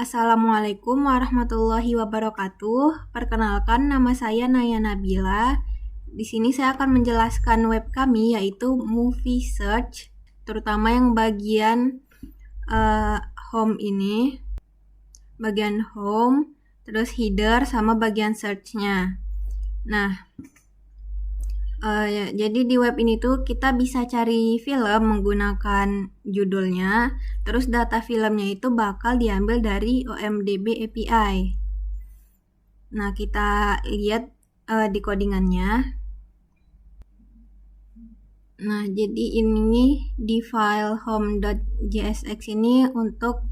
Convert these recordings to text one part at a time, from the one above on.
Assalamualaikum warahmatullahi wabarakatuh. Perkenalkan, nama saya Naya Nabila. Di sini saya akan menjelaskan web kami, yaitu Movie Search, terutama yang bagian home ini, bagian home, terus header sama bagian search-nya. Nah, jadi di web ini tuh kita bisa cari film menggunakan judulnya, terus data filmnya itu bakal diambil dari OMDB API. Nah, kita lihat di codingannya. Nah, jadi ini di file home.jsx ini untuk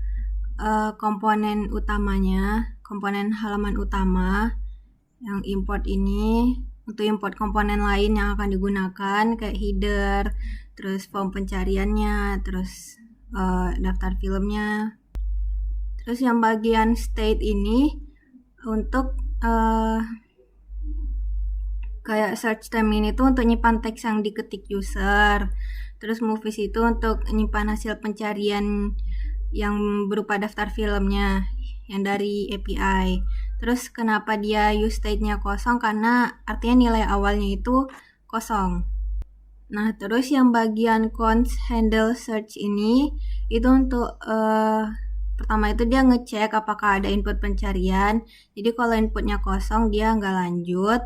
komponen utamanya, komponen halaman utama yang import ini. Untuk import komponen lain yang akan digunakan kayak header, terus form pencariannya, terus daftar filmnya. Terus yang bagian state ini untuk kayak search term ini tuh untuk nyimpan teks yang diketik user. Terus movies itu untuk nyimpan hasil pencarian yang berupa daftar filmnya yang dari API. Terus kenapa dia use state-nya kosong? Karena artinya nilai awalnya itu kosong. Nah, terus yang bagian const handle search ini itu untuk pertama itu dia ngecek apakah ada input pencarian. Jadi kalau inputnya kosong dia nggak lanjut.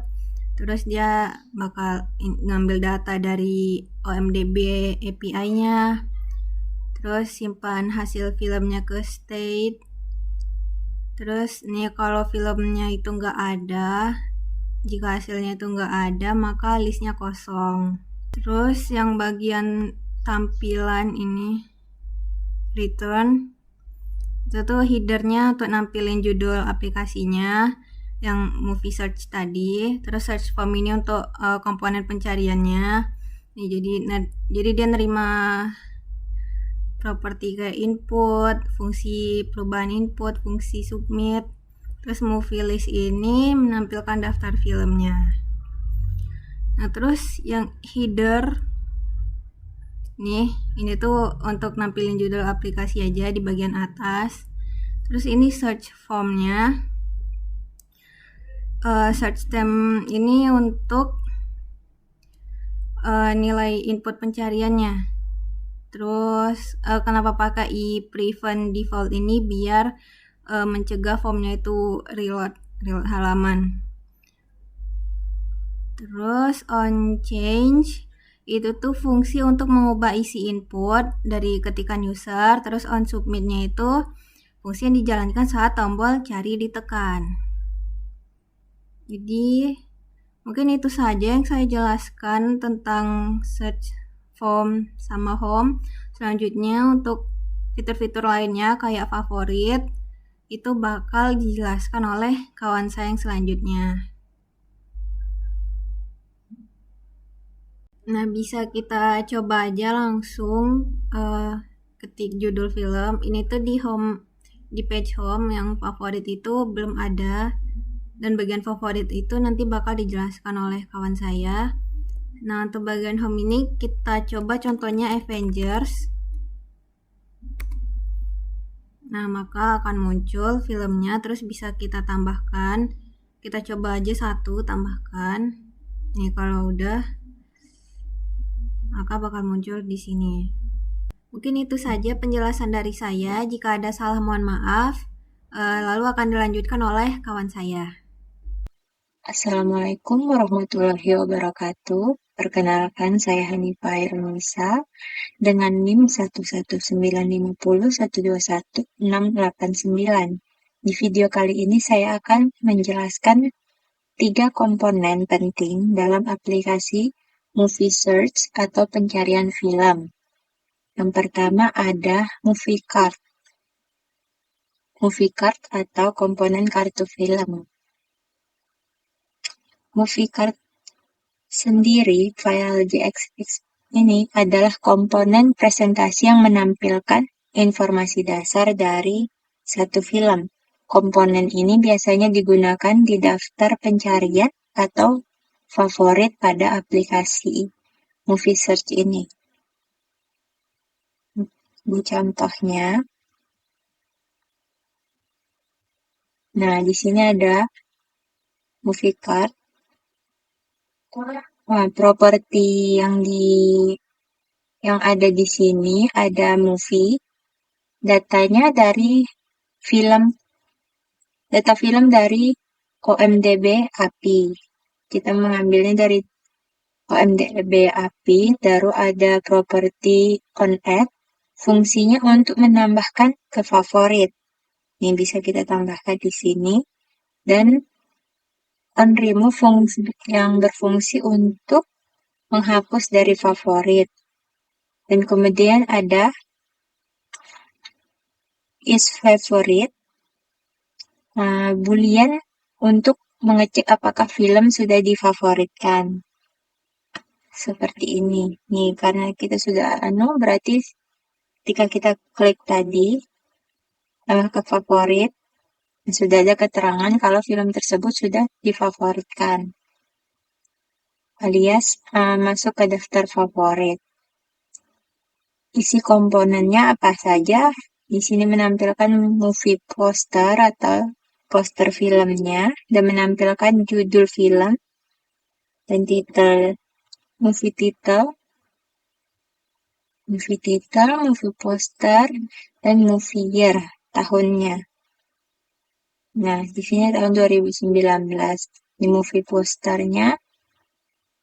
Terus dia bakal ngambil data dari OMDB API-nya. Terus simpan hasil filmnya ke state. Terus nih kalau filmnya itu nggak ada, jika hasilnya itu nggak ada maka listnya kosong. Terus yang bagian tampilan ini return itu tuh headernya untuk nampilin judul aplikasinya yang movie search tadi. Terus search form ini untuk komponen pencariannya. Nih, jadi dia nerima properti kayak input, fungsi perubahan input, fungsi submit. Terus movie list ini menampilkan daftar filmnya. Nah, terus yang header nih, ini tuh untuk nampilin judul aplikasi aja di bagian atas. Terus ini search formnya. Search term ini untuk nilai input pencariannya. Terus kenapa pakai prevent default ini biar mencegah formnya itu reload halaman. Terus on change itu tuh fungsi untuk mengubah isi input dari ketikan user. Terus on submitnya itu fungsi yang dijalankan saat tombol cari ditekan. Jadi mungkin itu saja yang saya jelaskan tentang search form sama home. Selanjutnya untuk fitur-fitur lainnya kayak favorit itu bakal dijelaskan oleh kawan saya yang selanjutnya. Nah, bisa kita coba aja langsung ketik judul film. Ini tuh di home, di page home yang favorit itu belum ada, dan bagian favorit itu nanti bakal dijelaskan oleh kawan saya. Nah, untuk bagian home ini kita coba contohnya Avengers. Nah, maka akan muncul filmnya, terus bisa kita tambahkan. Kita coba aja satu tambahkan. Nih, kalau udah, maka bakal muncul di sini. Mungkin itu saja penjelasan dari saya. Jika ada salah mohon maaf. Lalu akan dilanjutkan oleh kawan saya. Assalamualaikum warahmatullahi wabarakatuh. Perkenalkan, saya Hanifah Irunisa dengan NIM 11950121689. Di video kali ini saya akan menjelaskan 3 komponen penting dalam aplikasi Movie Search atau pencarian film. Yang pertama ada Movie Cart. Movie Cart atau komponen kartu film. Movie Cart sendiri, file JXX ini adalah komponen presentasi yang menampilkan informasi dasar dari satu film. Komponen ini biasanya digunakan di daftar pencarian atau favorit pada aplikasi Movie Search ini. Contohnya, Nah, di sini ada movie card. Wah, properti yang ada di sini ada movie, datanya dari film, data film dari OMDB API. Kita mengambilnya dari OMDB API, baru ada properti on add, fungsinya untuk menambahkan ke favorit. Ini bisa kita tambahkan di sini. Dan on remove yang berfungsi untuk menghapus dari favorit. Dan kemudian ada is favorite, boolean untuk mengecek apakah film sudah difavoritkan. Seperti ini. Nih, karena kita sudah berarti ketika kita klik tadi, ke favorit, sudah ada keterangan kalau film tersebut sudah difavoritkan. Alias masuk ke daftar favorit. Isi komponennya apa saja? Di sini menampilkan movie poster atau poster filmnya dan menampilkan judul film dan titel, movie title, movie poster, dan movie year, tahunnya. Nah, di sini tahun 2019. Di movie posternya,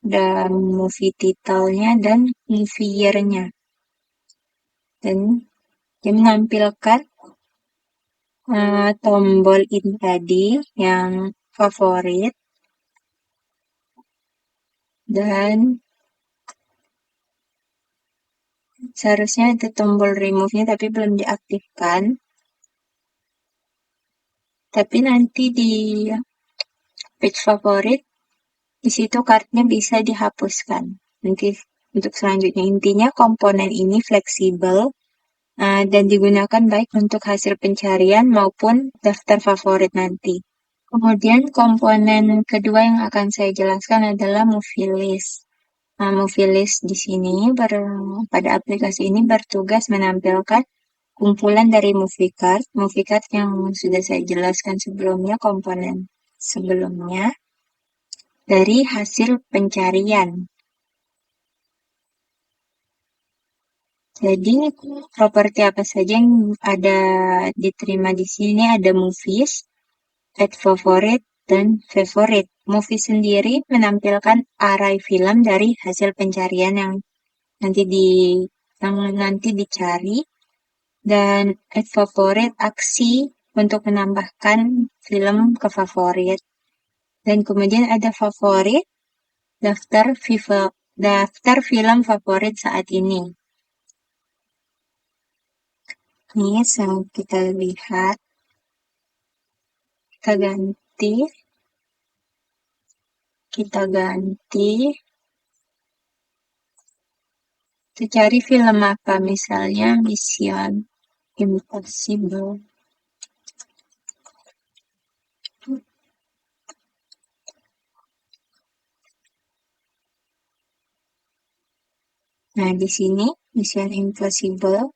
dan movie titelnya, dan movie year-nya. Dan dia menampilkan tombol ini tadi yang favorit, dan seharusnya ada tombol remove-nya tapi belum diaktifkan. Tapi nanti di page favorit, di situ kartunya bisa dihapuskan. Nanti untuk selanjutnya, intinya komponen ini fleksibel dan digunakan baik untuk hasil pencarian maupun daftar favorit nanti. Kemudian komponen kedua yang akan saya jelaskan adalah movie list. Movie list di sini pada aplikasi ini bertugas menampilkan kumpulan dari movie card yang sudah saya jelaskan sebelumnya, komponen sebelumnya, dari hasil pencarian. Jadi, properti apa saja yang ada diterima di sini? Ada movies, add favorite, dan favorite. Movie sendiri menampilkan array film dari hasil pencarian yang nanti dicari, dan add favorite aksi untuk menambahkan film ke favorit. Dan kemudian ada favorit, daftar film favorit saat ini. Ini kita lihat, kita ganti, kita cari film apa, misalnya Mission Impossible. Nah, di sini Mission Impossible.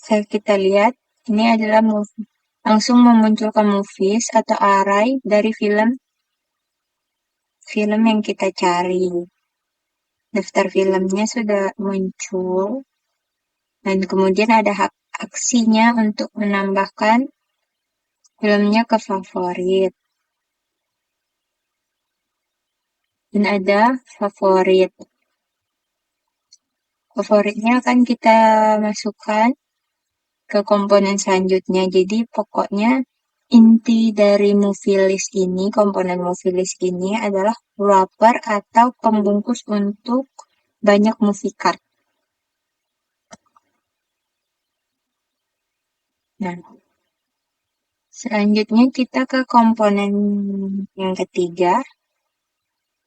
Kita lihat, ini adalah movie. Langsung memunculkan movies atau array dari film yang kita cari. Daftar filmnya sudah muncul. Dan kemudian ada hak aksinya untuk menambahkan filmnya ke favorit. Dan ada favorit. Favoritnya akan kita masukkan ke komponen selanjutnya. Jadi pokoknya inti dari movie list ini, komponen movie list ini adalah wrapper atau pembungkus untuk banyak movie card. Nah, selanjutnya kita ke komponen yang ketiga,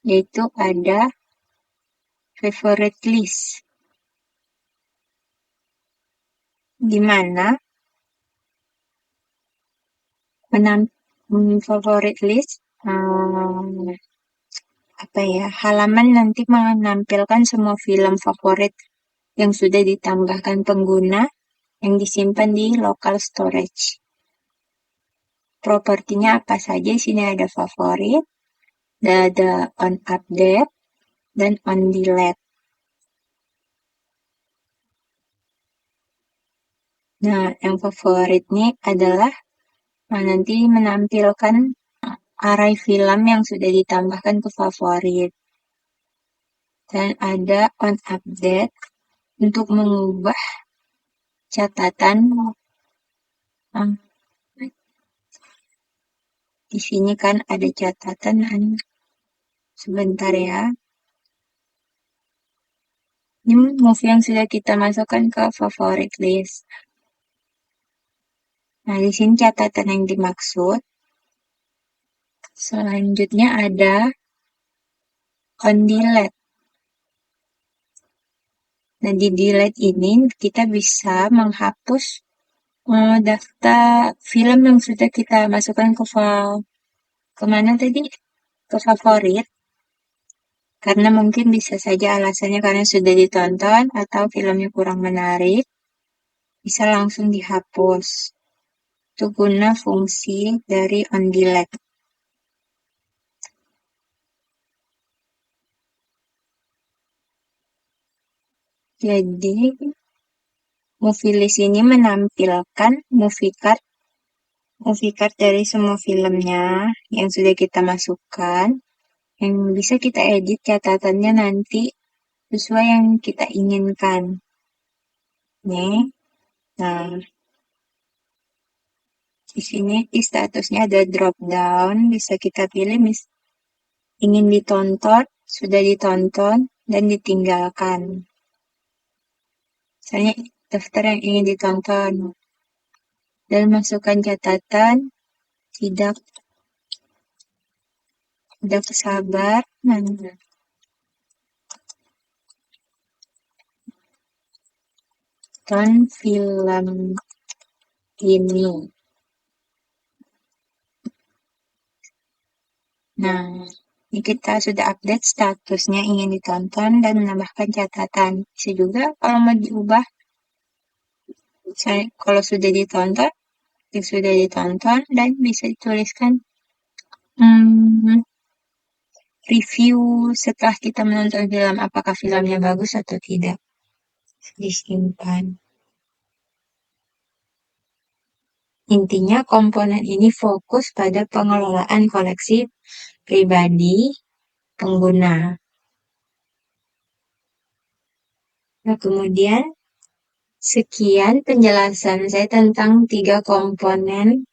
yaitu ada favorite list, di mana favorite list halaman nanti menampilkan semua film favorit yang sudah ditambahkan pengguna yang disimpan di local storage. Propertinya apa saja? Di sini ada favorit, ada on update, dan on delete. Nah, yang favorit nih adalah nanti menampilkan array film yang sudah ditambahkan ke favorit. Dan ada on update untuk mengubah catatan. Di sini kan ada catatan. Sebentar ya. Ini movie yang sudah kita masukkan ke favorit list. Nah, di sini catatan yang dimaksud. Selanjutnya ada on delete. Nah, di delete ini kita bisa menghapus daftar film yang sudah kita masukkan kemana tadi? Ke favorit. Karena mungkin bisa saja alasannya karena sudah ditonton atau filmnya kurang menarik, bisa langsung dihapus. Itu guna fungsi dari on delete. Jadi, movie list ini menampilkan movie card dari semua filmnya yang sudah kita masukkan, yang bisa kita edit catatannya nanti sesuai yang kita inginkan. Nih, nah, di sini di statusnya ada drop down, bisa kita pilih ingin ditonton, sudah ditonton, dan ditinggalkan. Misalnya daftar yang ingin ditonton. Dan masukkan catatan, tidak sabar, nonton film ini. Nah, ini kita sudah update statusnya ingin ditonton dan menambahkan catatan. Bisa juga kalau mau diubah, misalnya kalau sudah ditonton dan bisa dituliskan review setelah kita menonton film, apakah filmnya bagus atau tidak. Disimpan. Intinya komponen ini fokus pada pengelolaan koleksi pribadi pengguna. Nah, kemudian sekian penjelasan saya tentang 3 komponen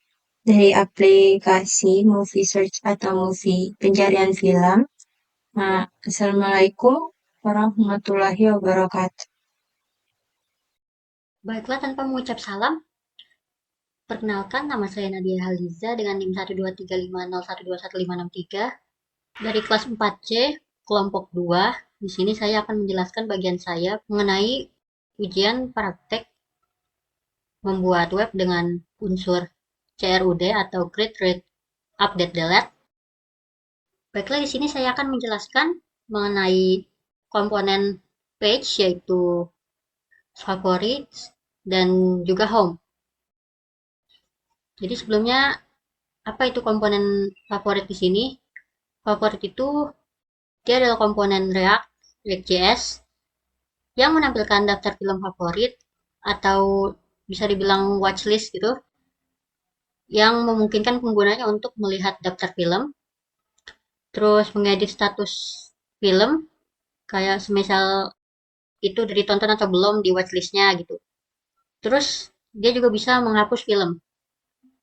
dari aplikasi movie search atau movie pencarian film. Nah, Assalamualaikum warahmatullahi wabarakatuh. Baiklah, tanpa mengucap salam, perkenalkan nama saya Nadia Haliza dengan NIM 12350121563 dari kelas 4C, kelompok 2. Di sini saya akan menjelaskan bagian saya mengenai ujian praktek membuat web dengan unsur CRUD atau Create, Read, Update, Delete. Baiklah, di sini saya akan menjelaskan mengenai komponen page, yaitu favorites dan juga home. Jadi sebelumnya, apa itu komponen favorit di sini? Favorit itu dia adalah komponen React.js yang menampilkan daftar film favorit atau bisa dibilang watchlist gitu, yang memungkinkan penggunanya untuk melihat daftar film, terus mengedit status film, kayak semisal itu udah ditonton atau belum di watchlistnya gitu. Terus dia juga bisa menghapus film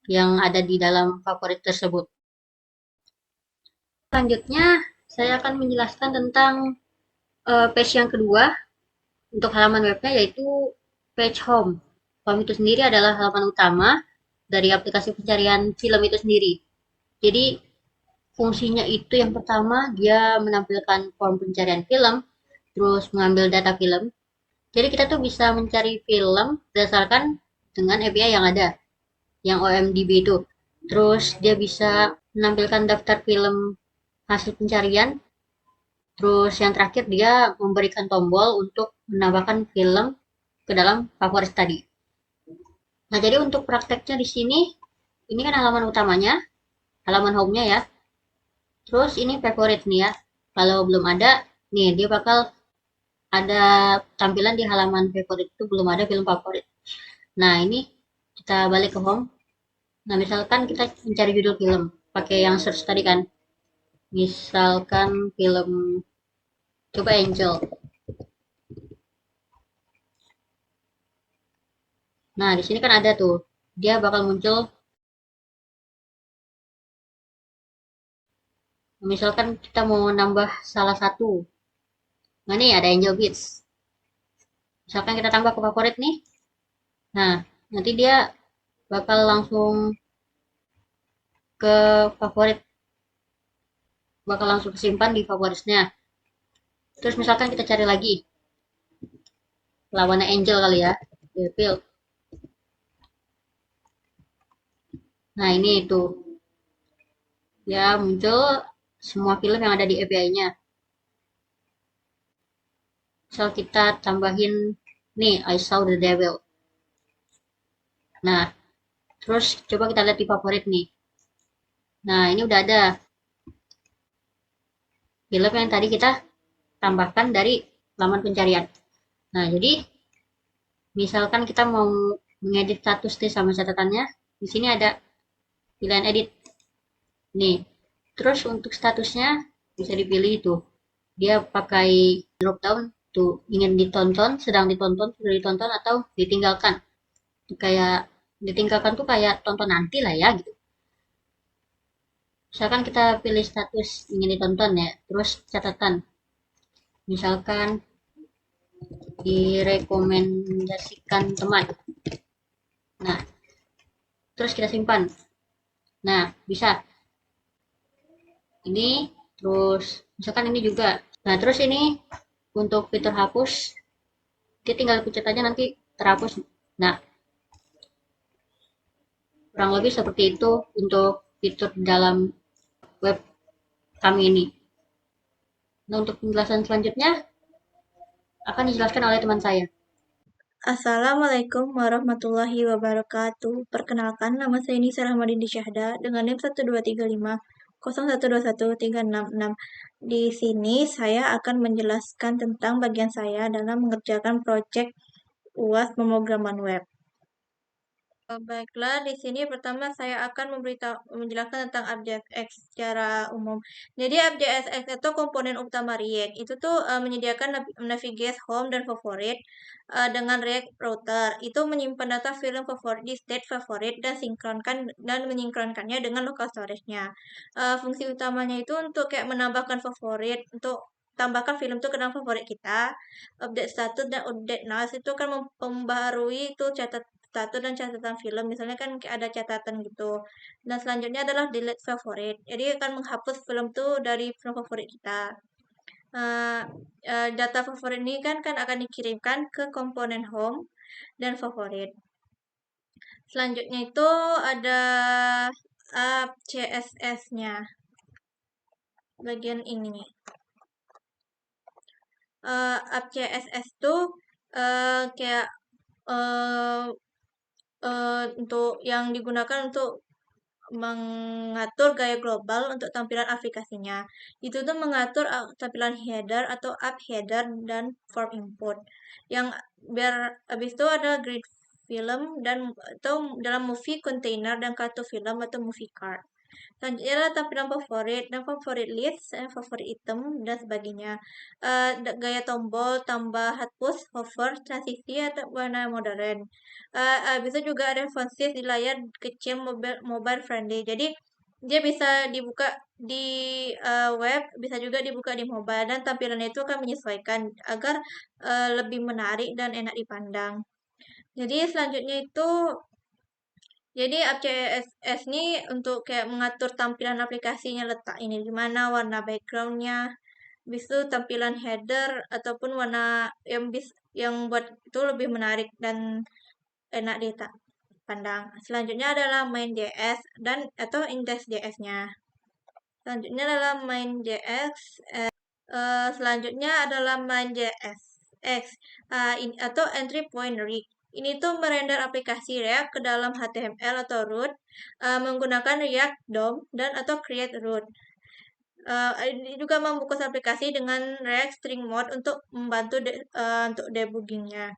yang ada di dalam favorit tersebut. Selanjutnya, saya akan menjelaskan tentang page yang kedua untuk halaman webnya, yaitu page home. Home itu sendiri adalah halaman utama dari aplikasi pencarian film itu sendiri. Jadi, fungsinya itu yang pertama, dia menampilkan form pencarian film, terus mengambil data film. Jadi kita tuh bisa mencari film berdasarkan dengan API yang ada, yang OMDB itu. Terus dia bisa menampilkan daftar film hasil pencarian. Terus yang terakhir dia memberikan tombol untuk menambahkan film ke dalam favorit tadi. Nah, jadi untuk prakteknya di sini, ini kan halaman utamanya, halaman home-nya ya. Terus ini favorit nih ya. Kalau belum ada, nih dia bakal ada tampilan di halaman favorit itu belum ada film favorit. Nah, ini kita balik ke home. Nah, misalkan kita mencari judul film, pakai yang search tadi kan. Misalkan film, coba Angel. Nah, di sini kan ada tuh. Dia bakal muncul, misalkan kita mau nambah salah satu. Nah, nih ada Angel Beats. Misalkan kita tambah ke favorit nih. Nah, nanti dia bakal langsung ke favorit, bakal langsung kesimpan di favoritnya. Terus misalkan kita cari lagi lawannya Angel kali ya, Devil. Nah, ini itu. Ya, muncul semua film yang ada di API-nya. Misal kita tambahin nih I Saw the Devil. Nah, terus coba kita lihat di favorit nih. Nah, ini udah ada film yang tadi kita tambahkan dari laman pencarian. Nah, jadi misalkan kita mau mengedit status nih sama catatannya, di sini ada pilihan edit. Nih, terus untuk statusnya bisa dipilih tuh. Dia pakai drop down tuh, ingin ditonton, sedang ditonton, sudah ditonton atau ditinggalkan. Kayak ditinggalkan tuh kayak tonton nanti lah ya gitu. Misalkan kita pilih status ingin ditonton ya, terus catatan. Misalkan direkomendasikan teman. Nah, terus kita simpan. Nah, bisa. Ini, terus misalkan ini juga. Nah, terus ini untuk fitur hapus, dia tinggal pencet aja nanti terhapus. Nah, kurang lebih seperti itu untuk fitur dalam web kami ini. Nah, untuk penjelasan selanjutnya akan dijelaskan oleh teman saya. Assalamualaikum warahmatullahi wabarakatuh. Perkenalkan, nama saya Nisa Rahmadindi Syahda dengan NIM 1235 0121 366. Di sini saya akan menjelaskan tentang bagian saya dalam mengerjakan proyek UAS pemrograman web. Baiklah, di sini pertama saya akan menjelaskan tentang AppJSX secara umum. Jadi AppJSX itu komponen utama React. Itu tuh menyediakan navigate home dan favorit dengan React Router. Itu menyimpan data film favorit di state favorit dan menyinkronkannya dengan local storage-nya. Fungsi utamanya itu untuk kayak menambahkan favorit, untuk tambahkan film itu ke dalam favorit kita, update status dan update noise itu kan membaharui itu status dan catatan film, misalnya kan ada catatan gitu. Dan selanjutnya adalah delete favorit, jadi akan menghapus film tuh dari film favorit kita. Data favorit ini kan akan dikirimkan ke komponen home dan favorit. Selanjutnya itu ada app CSS-nya, bagian ini. App CSS tuh kayak untuk yang digunakan untuk mengatur gaya global untuk tampilan aplikasinya. Itu tuh mengatur tampilan header atau app header dan form input. Yang biar habis itu ada grid film dan atau dalam movie container dan kartu film atau movie card. Selanjutnya adalah tampilan favorit dan favorit list, favorit item, dan sebagainya. Gaya tombol, tambah hapus, hover, transisi, atau warna modern. Bisa juga ada responsive di layar kecil mobile friendly. Jadi dia bisa dibuka di web, bisa juga dibuka di mobile, dan tampilannya itu akan menyesuaikan agar lebih menarik dan enak dipandang. Jadi selanjutnya itu jadi app CSS ini untuk kayak mengatur tampilan aplikasinya, letak ini di mana, warna backgroundnya, bisa tampilan header ataupun warna yang buat itu lebih menarik dan enak dipandang. Selanjutnya adalah main.js dan atau index.js-nya. Selanjutnya adalah main.js. Selanjutnya adalah main.js atau entry point rig. Ini tuh merender aplikasi React ke dalam HTML atau root menggunakan React DOM dan atau create root. Ini juga membungkus aplikasi dengan React String Mode untuk membantu untuk debuggingnya.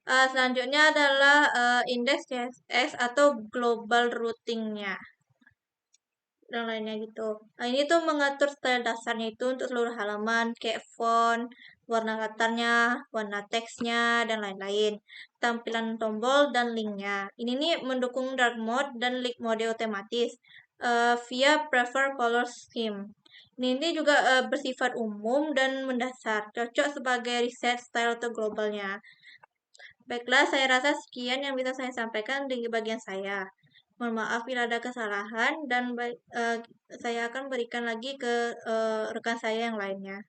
Selanjutnya adalah index.js atau global routingnya dan lainnya gitu. Nah, ini tuh mengatur style dasarnya itu untuk seluruh halaman, kayak font, warna latarnya, warna teksnya, dan lain-lain. Tampilan tombol dan linknya. Ini nih mendukung dark mode dan light mode otomatis via prefer color scheme. Ini juga bersifat umum dan mendasar, cocok sebagai reset style atau globalnya. Baiklah, saya rasa sekian yang bisa saya sampaikan di bagian saya. Mohon maaf bila ada kesalahan dan saya akan berikan lagi ke rekan saya yang lainnya.